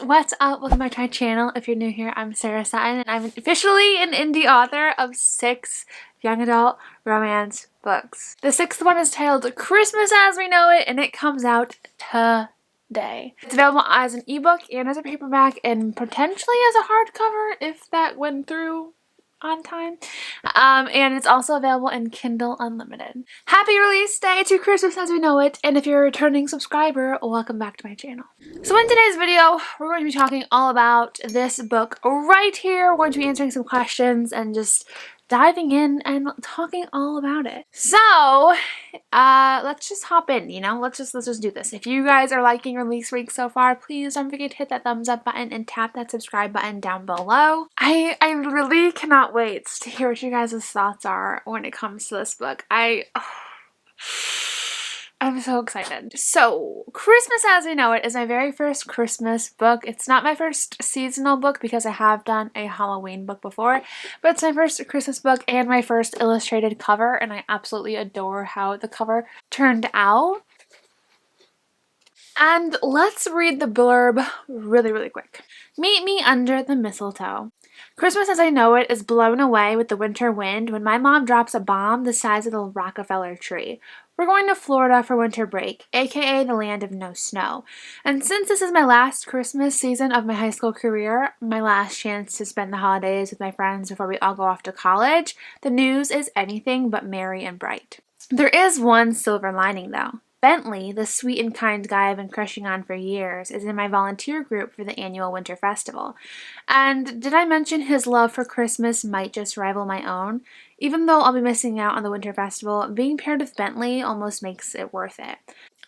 what's up? Welcome back to my channel. If you're new here, I'm Sarah Sutton, and I'm officially an indie author of 6 young adult romance books. The 6th one is titled Christmas as We Know It, and it comes out today. It's available as an ebook and as a paperback, and potentially as a hardcover if that went through on time. And it's also available in Kindle Unlimited. Happy release day to Christmas as we know it, and if you're a returning subscriber, welcome back to my channel. So in today's video, we're going to be talking all about this book right here. We're going to be answering some questions and just diving in and talking all about it. So, let's just hop in, you know? Let's just do this. If you guys are liking release week so far, please don't forget to hit that thumbs up button and tap that subscribe button down below. I really cannot wait to hear what you guys' thoughts are when it comes to this book. I'm so excited. So, Christmas as We Know It is my very first Christmas book. It's not my first seasonal book because I have done a Halloween book before, but it's my first Christmas book and my first illustrated cover, and I absolutely adore how the cover turned out. And let's read the blurb really quick. Meet me under the mistletoe. Christmas as I know it is blown away with the winter wind when my mom drops a bomb the size of the Rockefeller tree. We're going to Florida for winter break, aka the land of no snow. And since this is my last Christmas season of my high school career, my last chance to spend the holidays with my friends before we all go off to college, the news is anything but merry and bright. There is one silver lining though. Bentley, the sweet and kind guy I've been crushing on for years, is in my volunteer group for the annual winter festival. And did I mention his love for Christmas might just rival my own? Even though I'll be missing out on the winter festival, being paired with Bentley almost makes it worth it.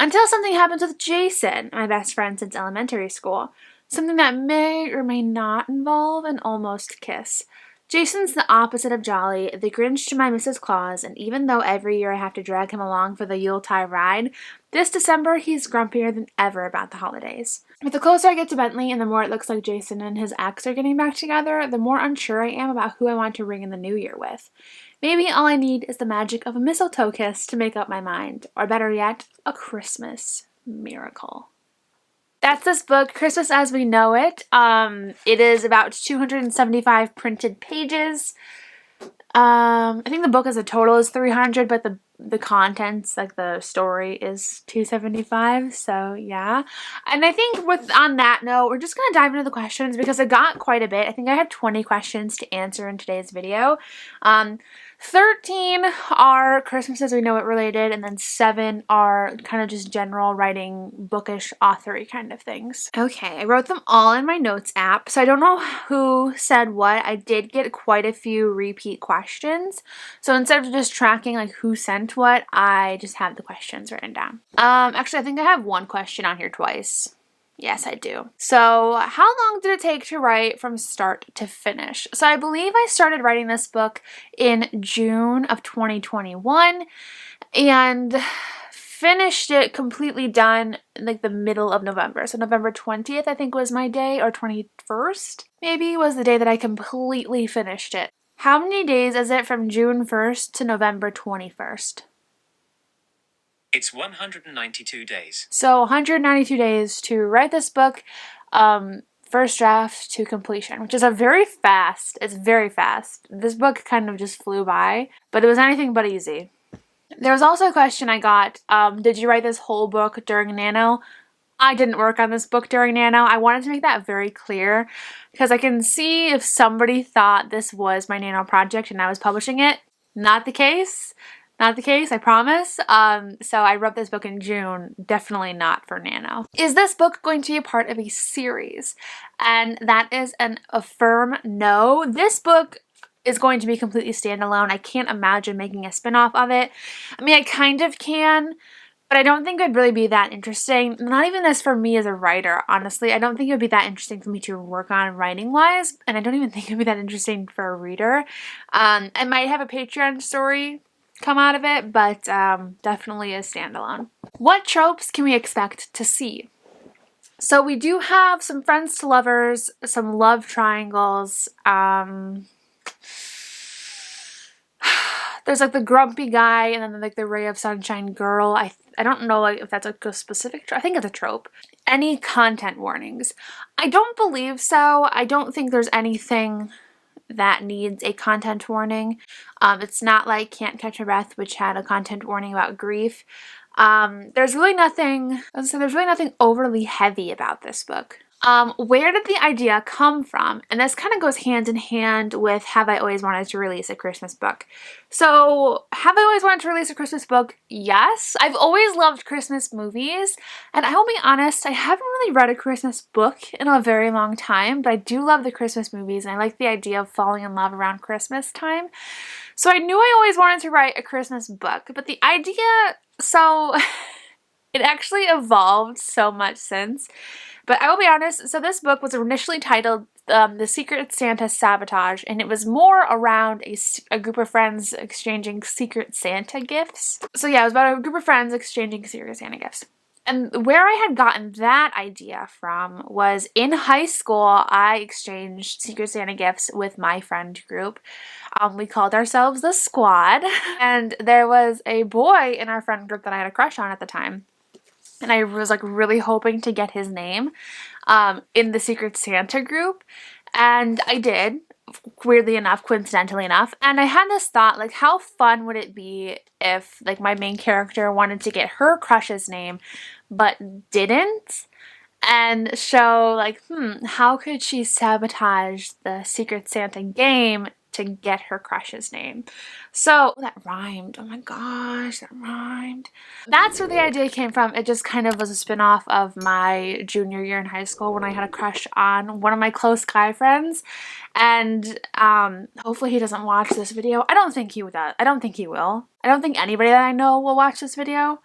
Until something happens with Jason, my best friend since elementary school. Something that may or may not involve an almost kiss. Jason's the opposite of jolly, the Grinch to my Mrs. Claus, and even though every year I have to drag him along for the Yuletide ride, this December he's grumpier than ever about the holidays. But the closer I get to Bentley and the more it looks like Jason and his ex are getting back together, the more unsure I am about who I want to ring in the new year with. Maybe all I need is the magic of a mistletoe kiss to make up my mind, or better yet, a Christmas miracle. That's this book, Christmas as We Know It. It is about 275 printed pages. I think the book as a total is 300, but the contents, like the story, is 275. So yeah. And I think on that note, we're just gonna dive into the questions because I got quite a bit. I think I have 20 questions to answer in today's video. 13 are Christmas as We Know It related, and then 7 are kind of just general writing, bookish, authory kind of things. Okay, I wrote them all in my notes app, so I don't know who said what. I did get quite a few repeat questions, so instead of just tracking like who sent what, I just have the questions written down. Actually, I think I have one question on here twice. Yes, I do. So, how long did it take to write from start to finish? So, I believe I started writing this book in June of 2021 and finished it completely done like the middle of November. So, November 20th, I think, was my day, or 21st, maybe, was the day that I completely finished it. How many days is it from June 1st to November 21st? It's 192 days. So 192 days to write this book, first draft to completion, which is it's very fast. This book kind of just flew by, but it was anything but easy. There was also a question I got, did you write this whole book during nano? I didn't work on this book during nano. I wanted to make that very clear because I can see if somebody thought this was my nano project and I was publishing it. Not the case. Not the case, I promise. So I wrote this book in June, definitely not for nano. Is this book going to be a part of a series? And that is a firm no. This book is going to be completely standalone. I can't imagine making a spin-off of it. I mean, I kind of can, but I don't think it would really be that interesting. Not even as for me as a writer, honestly. I don't think it would be that interesting for me to work on writing-wise, and I don't even think it would be that interesting for a reader. I might have a Patreon story come out of it, but definitely a standalone. What tropes can we expect to see? So we do have some friends to lovers, some love triangles. There's There's like the grumpy guy and then like the ray of sunshine girl. I don't know like if that's like a specific I think it's a trope. Any content warnings? I don't believe so. I don't think there's anything that needs a content warning. It's not like Can't Catch a Breath, which had a content warning about grief. There's really nothing, there's really nothing overly heavy about this book. Where did the idea come from? And this kind of goes hand in hand with Have I Always Wanted to Release a Christmas Book? So, have I always wanted to release a Christmas book? Yes. I've always loved Christmas movies, and I will be honest, I haven't really read a Christmas book in a very long time, but I do love the Christmas movies, and I like the idea of falling in love around Christmas time. So I knew I always wanted to write a Christmas book, but the idea, so it actually evolved so much since. But I will be honest, so this book was initially titled The Secret Santa Sabotage, and it was more around a group of friends exchanging Secret Santa gifts. So yeah, it was about a group of friends exchanging Secret Santa gifts. And where I had gotten that idea from was in high school, I exchanged Secret Santa gifts with my friend group. We called ourselves the Squad, and there was a boy in our friend group that I had a crush on at the time. And I was like really hoping to get his name in the Secret Santa group. And I did, weirdly enough, coincidentally enough. And I had this thought, like, how fun would it be if like my main character wanted to get her crush's name but didn't? And show like, how could she sabotage the Secret Santa game to get her crush's name? So that rhymed. Oh my gosh, that rhymed. That's where the idea came from. It just kind of was a spin-off of my junior year in high school when I had a crush on one of my close guy friends. And hopefully he doesn't watch this video. I don't think he would. I don't think he will. I don't think anybody that I know will watch this video.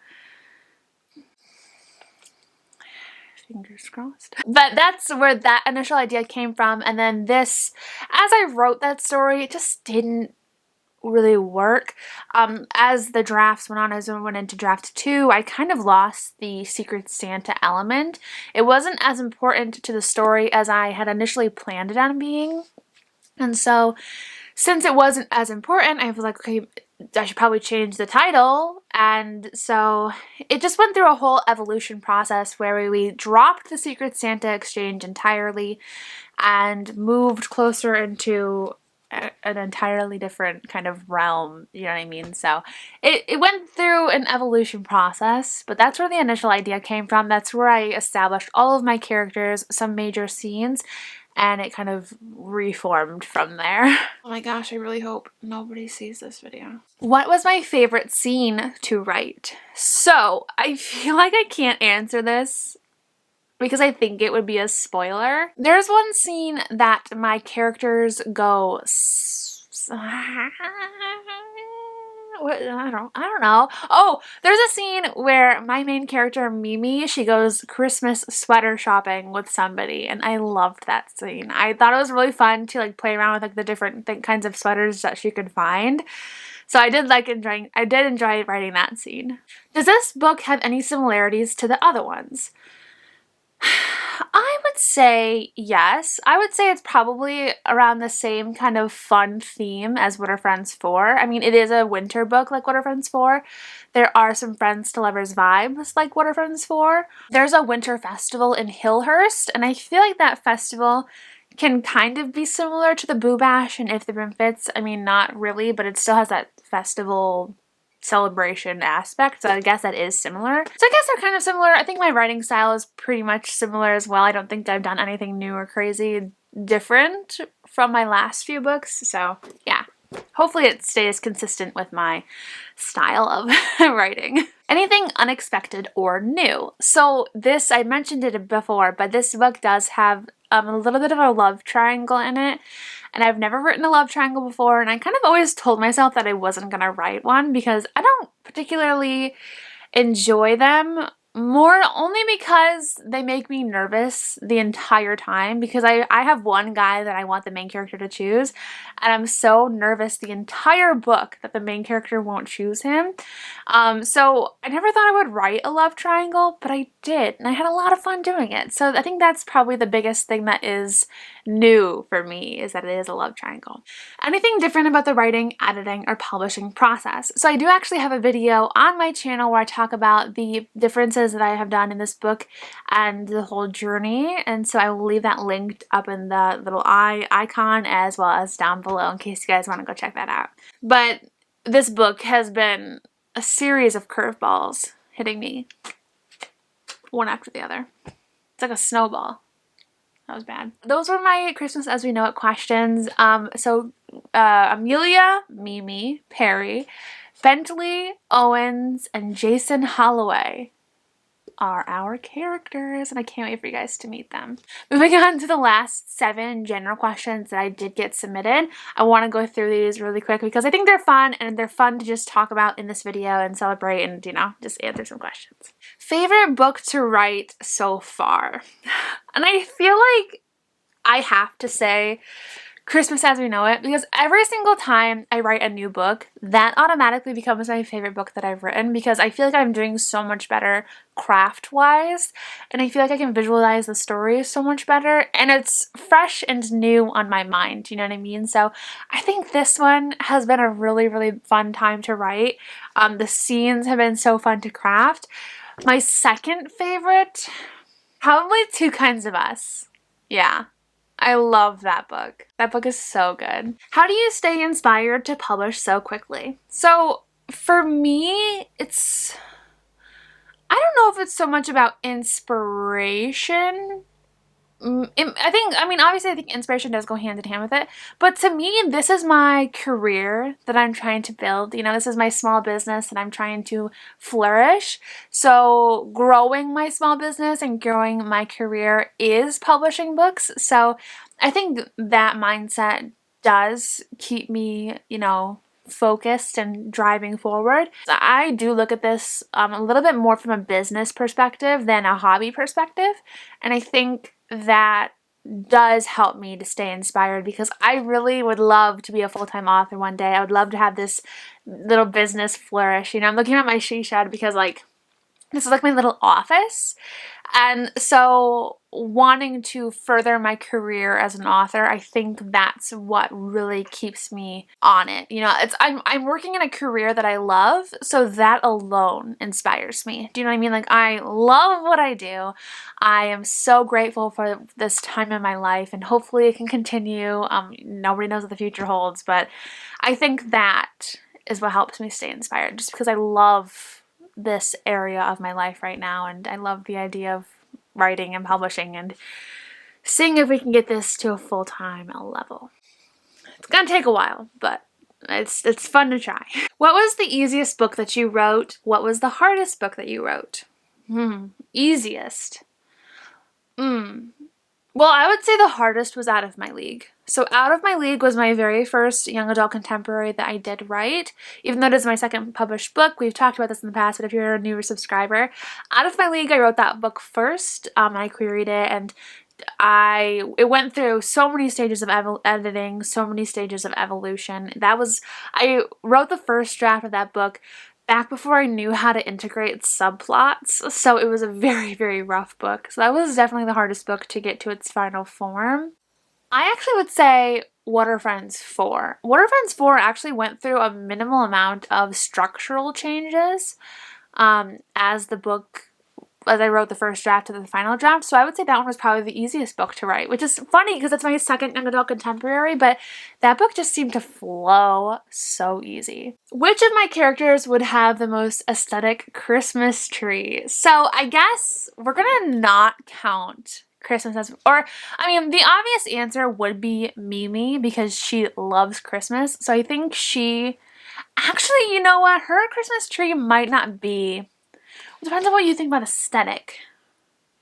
Fingers crossed. But that's where that initial idea came from. And then this, as I wrote that story, it just didn't really work. As the drafts went on, as I went into draft 2, I kind of lost the Secret Santa element. It wasn't as important to the story as I had initially planned it on being. And so, since it wasn't as important, I was like, okay, I should probably change the title. And so it just went through a whole evolution process where we dropped the Secret Santa exchange entirely and moved closer into an entirely different kind of realm, you know what I mean? So it went through an evolution process, but that's where the initial idea came from. That's where I established all of my characters, some major scenes, and it kind of reformed from there. Oh my gosh, I really hope nobody sees this video. What was my favorite scene to write? So, I feel like I can't answer this because I think it would be a spoiler. There's one scene that my characters go I don't know. Oh, there's a scene where my main character, Mimi, she goes Christmas sweater shopping with somebody, and I loved that scene. I thought it was really fun to like play around with like the different kinds of sweaters that she could find. So I did enjoy writing that scene. Does this book have any similarities to the other ones? I would say yes. I would say it's probably around the same kind of fun theme as What Are Friends For? I mean, it is a winter book like What Are Friends For? There are some friends to lovers vibes like What Are Friends For? There's a winter festival in Hillhurst, and I feel like that festival can kind of be similar to the Boo Bash and If the Broom Fits. I mean, not really, but it still has that festival celebration aspect, so I guess that is similar. So I guess they're kind of similar. I think my writing style is pretty much similar as well. I don't think I've done anything new or crazy different from my last few books, so yeah. Hopefully it stays consistent with my style of writing. Anything unexpected or new? So this, I mentioned it before, but this book does have a little bit of a love triangle in it. And I've never written a love triangle before, and I kind of always told myself that I wasn't going to write one because I don't particularly enjoy them More only because they make me nervous the entire time, because I have one guy that I want the main character to choose, and I'm so nervous the entire book that the main character won't choose him. So I never thought I would write a love triangle, but I did, and I had a lot of fun doing it. So I think that's probably the biggest thing that is new for me, is that it is a love triangle. Anything different about the writing, editing, or publishing process? So I do actually have a video on my channel where I talk about the differences that I have done in this book and the whole journey, and so I will leave that linked up in the little eye icon as well as down below in case you guys want to go check that out. But this book has been a series of curveballs hitting me one after the other. It's like a snowball. That was bad. Those were my Christmas as we know it questions. Amelia, Mimi, Perry, Bentley, Owens, and Jason Holloway are our characters, and I can't wait for you guys to meet them. Moving on to the last 7 general questions that I did get submitted. I want to go through these really quick because I think they're fun, and they're fun to just talk about in this video and celebrate and, you know, just answer some questions. Favorite book to write so far? And I feel like I have to say Christmas as We Know It, because every single time I write a new book, that automatically becomes my favorite book that I've written, because I feel like I'm doing so much better craft-wise, and I feel like I can visualize the story so much better, and it's fresh and new on my mind, you know what I mean? So I think this one has been a really, really fun time to write. The scenes have been so fun to craft. My second favorite, probably Two Kinds of Us. Yeah. I love that book. That book is so good. How do you stay inspired to publish so quickly? So for me, I don't know if it's so much about inspiration. Obviously I think inspiration does go hand in hand with it, but to me, this is my career that I'm trying to build. You know, this is my small business that I'm trying to flourish. So growing my small business and growing my career is publishing books. So I think that mindset does keep me, you know, focused and driving forward. So I do look at this a little bit more from a business perspective than a hobby perspective, and I think that does help me to stay inspired, because I really would love to be a full-time author one day. I would love to have this little business flourish. You know, I'm looking at my she shed because, like, this is like my little office, and so wanting to further my career as an author, I think that's what really keeps me on it. You know, I'm working in a career that I love, so that alone inspires me. Do you know what I mean? Like, I love what I do. I am so grateful for this time in my life, and hopefully it can continue. Nobody knows what the future holds, but I think that is what helps me stay inspired, just because I love this area of my life right now, and I love the idea of writing and publishing and seeing if we can get this to a full-time level. It's gonna take a while, but it's fun to try. What was the easiest book that you wrote? What was the hardest book that you wrote? Easiest. Well, I would say the hardest was Out of My League. So Out of My League was my very first young adult contemporary that I did write, even though it is my second published book. We've talked about this in the past, but if you're a newer subscriber, Out of My League, I wrote that book first. I queried it, and it went through so many stages of editing, so many stages of evolution. I wrote the first draft of that book back before I knew how to integrate subplots, so it was a very, very rough book. So that was definitely the hardest book to get to its final form. I actually would say What Are Friends For? What Are Friends For actually went through a minimal amount of structural changes as I wrote the first draft to the final draft, so I would say that one was probably the easiest book to write, which is funny because it's my second young adult contemporary, but that book just seemed to flow so easy. Which of my characters would have the most aesthetic Christmas tree? So I guess we're gonna not count Christmas as, the obvious answer would be Mimi, because she loves Christmas, so I think actually, you know what, her Christmas tree might not be. Depends on what you think about aesthetic.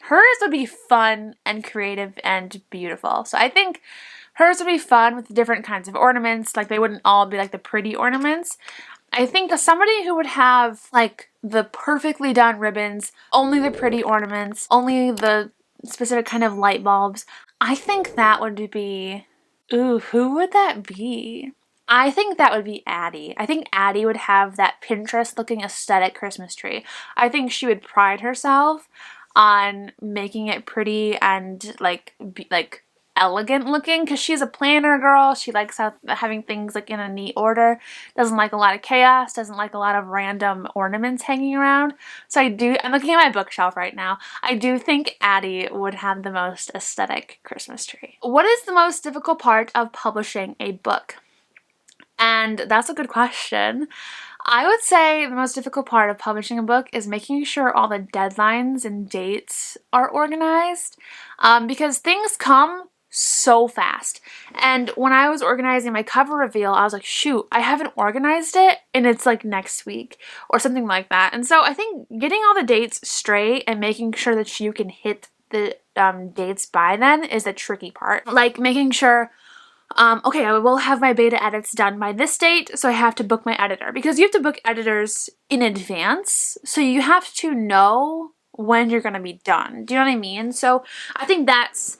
Hers would be fun and creative and beautiful. So I think hers would be fun with different kinds of ornaments. Like, they wouldn't all be like the pretty ornaments. I think somebody who would have like the perfectly done ribbons, only the pretty ornaments, only the specific kind of light bulbs, I think that would be, ooh, who would that be? I think that would be Addie. I think Addie would have that Pinterest looking aesthetic Christmas tree. I think she would pride herself on making it pretty and like elegant looking, because she's a planner girl. She likes having things like in a neat order, doesn't like a lot of chaos, doesn't like a lot of random ornaments hanging around. So I'm looking at my bookshelf right now. I do think Addie would have the most aesthetic Christmas tree. What is the most difficult part of publishing a book? And that's a good question. I would say the most difficult part of publishing a book is making sure all the deadlines and dates are organized, because things come so fast. And when I was organizing my cover reveal, I was like, shoot, I haven't organized it and it's like next week or something like that. And so I think getting all the dates straight and making sure that you can hit the dates by then is the tricky part. Like making sure, okay, I will have my beta edits done by this date, so I have to book my editor. Because you have to book editors in advance, so you have to know when you're going to be done. Do you know what I mean? So I think that's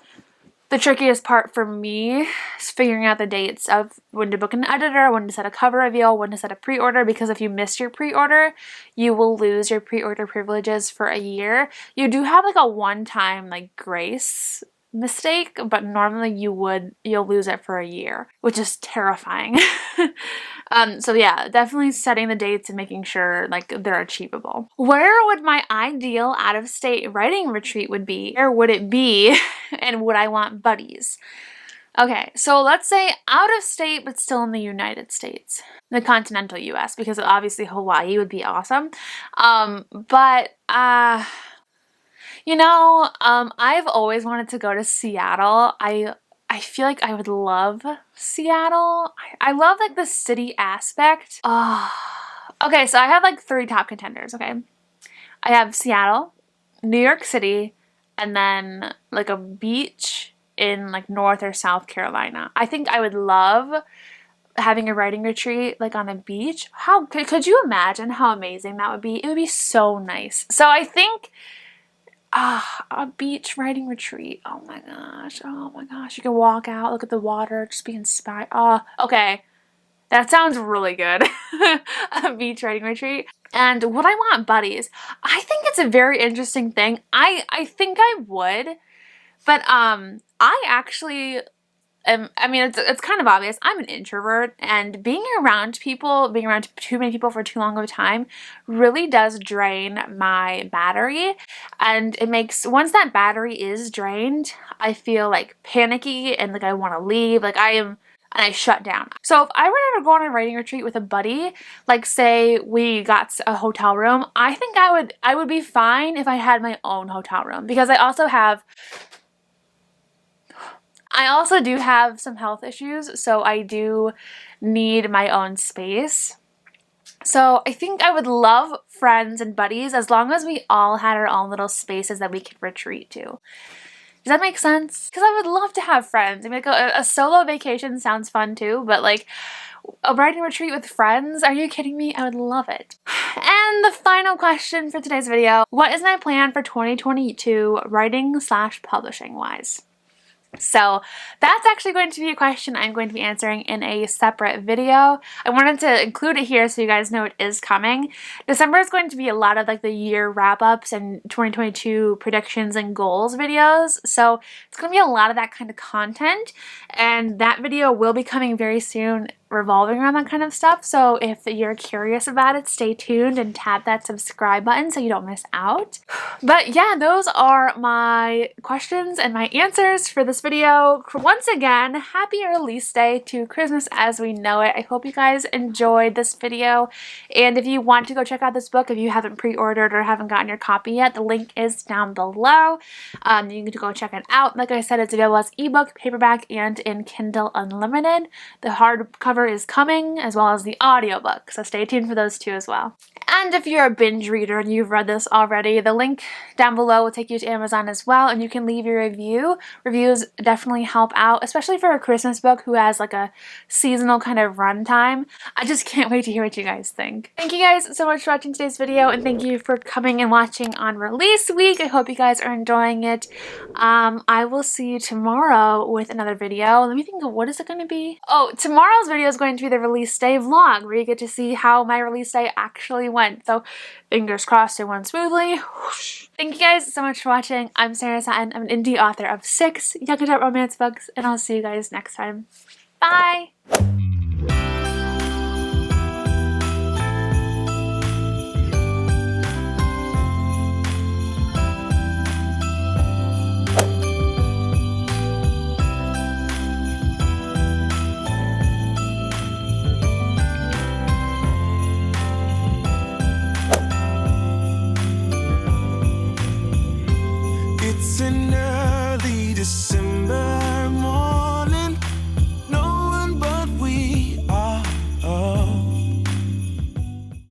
the trickiest part for me, is figuring out the dates of when to book an editor, when to set a cover reveal, when to set a pre-order, because if you miss your pre-order, you will lose your pre-order privileges for a year. You do have like a one-time like grace mistake, but normally you'll lose it for a year, which is terrifying. So yeah, definitely setting the dates and making sure like they're achievable. Where would my ideal out-of-state writing retreat would be? Where would it be? And would I want buddies? Okay, so let's say out of state, but still in the United States, the continental US, because obviously Hawaii would be awesome. I've always wanted to go to Seattle. I feel like I would love Seattle. I love like the city aspect. Okay, so I have like 3 top contenders, okay? I have Seattle, New York City, and then like a beach in like North or South Carolina. I think I would love having a writing retreat like on a beach. How could you imagine how amazing that would be? It would be so nice. So I think a beach writing retreat. Oh my gosh. Oh my gosh. You can walk out, look at the water, just be inspired. Okay. That sounds really good. A beach writing retreat. And would I want buddies? I think it's a very interesting thing. I think I would, but I actually it's kind of obvious. I'm an introvert, and being around too many people for too long of a time really does drain my battery. And once that battery is drained, I feel like panicky and like I want to leave. And I shut down. So if I were to go on a writing retreat with a buddy, like say we got a hotel room, I think I would be fine if I had my own hotel room, because I also do have some health issues, so I do need my own space. So I think I would love friends and buddies as long as we all had our own little spaces that we could retreat to. Does that make sense? Because I would love to have friends. I mean, like a solo vacation sounds fun too, but like a writing retreat with friends? Are you kidding me? I would love it. And the final question for today's video: what is my plan for 2022 writing/publishing wise? So that's actually going to be a question I'm going to be answering in a separate video. I wanted to include it here so you guys know it is coming. December is going to be a lot of like the year wrap-ups and 2022 predictions and goals videos. So it's going to be a lot of that kind of content, and that video will be coming very soon revolving around that kind of stuff. So if you're curious about it, stay tuned and tap that subscribe button so you don't miss out. But yeah, those are my questions and my answers for this video. Once again, happy release day to Christmas as we know it. I hope you guys enjoyed this video, and if you want to go check out this book, if you haven't pre-ordered or haven't gotten your copy yet, the link is down below. You can go check it out. Like I said, it's available as ebook, paperback, and in Kindle Unlimited. The hardcover hardcover is coming, as well as the audiobook, so stay tuned for those two as well. And if you're a binge reader and you've read this already, the link down below will take you to Amazon as well, and you can leave your review. Reviews definitely help out, especially for a Christmas book who has like a seasonal kind of run time. I just can't wait to hear what you guys think. Thank you guys so much for watching today's video, and thank you for coming and watching on release week. I hope you guys are enjoying it. I will see you tomorrow with another video. Let me think of what is it going to be. Oh, tomorrow's video is going to be the release day vlog, where you get to see how my release day actually went. So fingers crossed it went smoothly. Whoosh. Thank you guys so much for watching. I'm Sarah Sutton. I'm an indie author of 6 young adult romance books, and I'll see you guys next time. Bye!